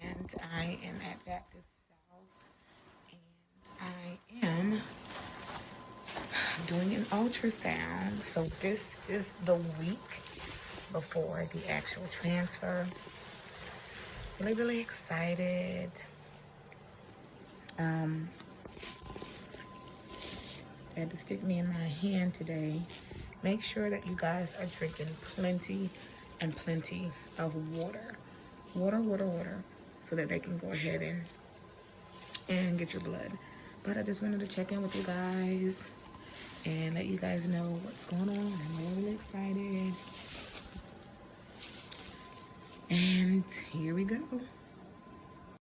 and I am at Baptist South, and I am doing an ultrasound. So this is the week before the actual transfer. Really excited. They had to stick me in my hand today. Make sure that you guys are drinking plenty of water. Water, so that they can go ahead and get your blood. But I just wanted to check in with you guys and let you guys know what's going on. I'm really excited. And here we go.